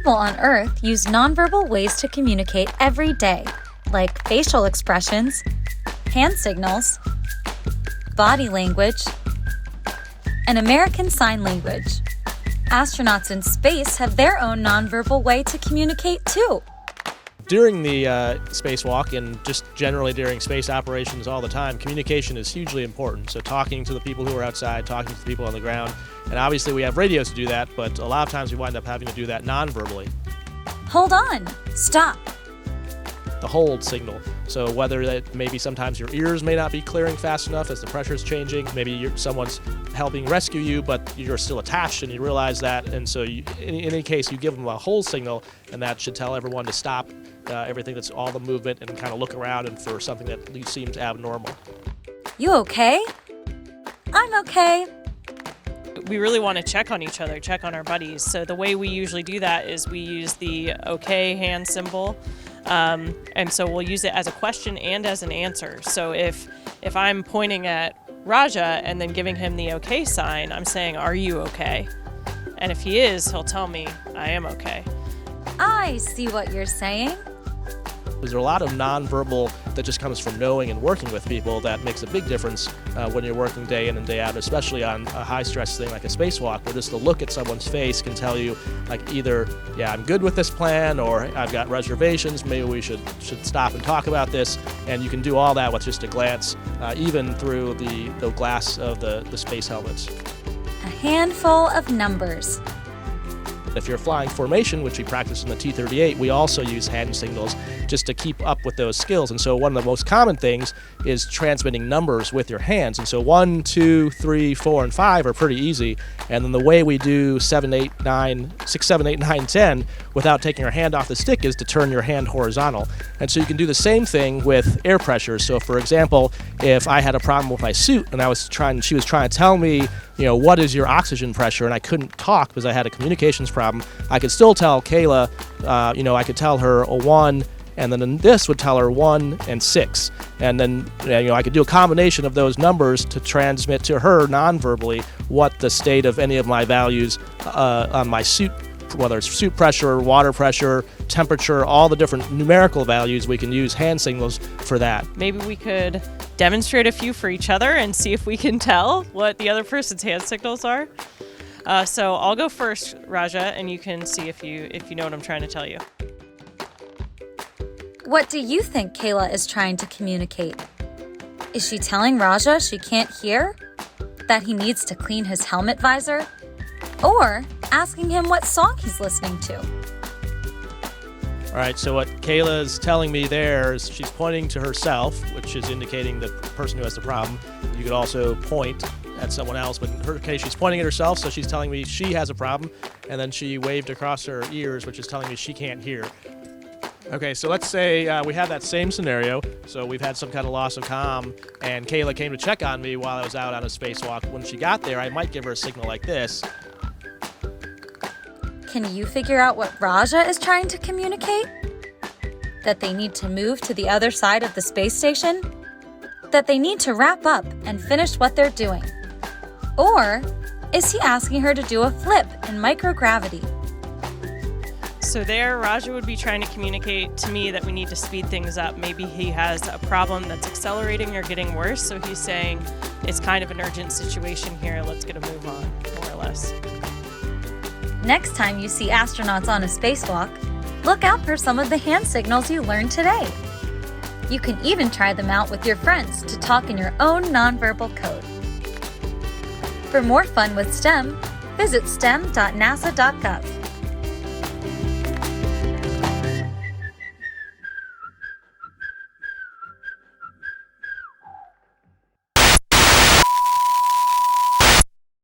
People on Earth use nonverbal ways to communicate every day, like facial expressions, hand signals, body language, and American Sign Language. Astronauts in space have their own nonverbal way to communicate too. During the spacewalk and just generally during space operations all the time, communication is hugely important. So talking to the people who are outside, talking to the people on the ground, and obviously we have radios to do that, but a lot of times we wind up having to do that non-verbally. Hold on, stop. The hold signal. So whether that maybe sometimes your ears may not be clearing fast enough as the pressure is changing, maybe someone's helping rescue you, but you're still attached and you realize that, and so in any case you give them a hold signal, and that should tell everyone to stop everything that's all the movement and kind of look around and for something that at least seems abnormal. You okay? I'm okay. We really want to check on each other, check on our buddies. So the way we usually do that is we use the okay hand symbol. And so we'll use it as a question and as an answer. So if I'm pointing at Raja and then giving him the okay sign, I'm saying, "Are you okay?" And if he is, he'll tell me, "I am okay." I see what you're saying. There's a lot of nonverbal that just comes from knowing and working with people that makes a big difference when you're working day in and day out, especially on a high-stress thing like a spacewalk, where just the look at someone's face can tell you, like, either, yeah, I'm good with this plan, or I've got reservations, maybe we should stop and talk about this, and you can do all that with just a glance, even through the glass of the space helmets. A handful of numbers. If you're flying formation, which we practice in the T-38, we also use hand signals just to keep up with those skills. And so one of the most common things is transmitting numbers with your hands. And so 1, 2, 3, 4, and 5 are pretty easy. And then the way we do 6, 7, 8, 9, 10 without taking our hand off the stick is to turn your hand horizontal. And so you can do the same thing with air pressure. So for example, if I had a problem with my suit and she was trying to tell me, what is your oxygen pressure, and I couldn't talk because I had a communications problem, I could still tell Kayla, I could tell her a 1, and then this would tell her 1 and 6. And then, I could do a combination of those numbers to transmit to her non-verbally what the state of any of my values on my suit, whether it's suit pressure, water pressure, temperature, all the different numerical values. We can use hand signals for that. Maybe we could demonstrate a few for each other and see if we can tell what the other person's hand signals are. So I'll go first, Raja, and you can see if you know what I'm trying to tell you. What do you think Kayla is trying to communicate? Is she telling Raja she can't hear? That he needs to clean his helmet visor? Or asking him what song he's listening to? All right, so what Kayla is telling me there is she's pointing to herself, which is indicating the person who has the problem. You could also point at someone else, but in her case, she's pointing at herself, so she's telling me she has a problem, and then she waved across her ears, which is telling me she can't hear. Okay, so let's say we have that same scenario. So we've had some kind of loss of comm, and Kayla came to check on me while I was out on a spacewalk. When she got there, I might give her a signal like this. Can you figure out what Raja is trying to communicate? That they need to move to the other side of the space station? That they need to wrap up and finish what they're doing? Or is he asking her to do a flip in microgravity? So there, Raja would be trying to communicate to me that we need to speed things up. Maybe he has a problem that's accelerating or getting worse, so he's saying it's kind of an urgent situation here, let's get a move on, more or less. Next time you see astronauts on a spacewalk, look out for some of the hand signals you learned today. You can even try them out with your friends to talk in your own nonverbal code. For more fun with STEM, visit stem.nasa.gov.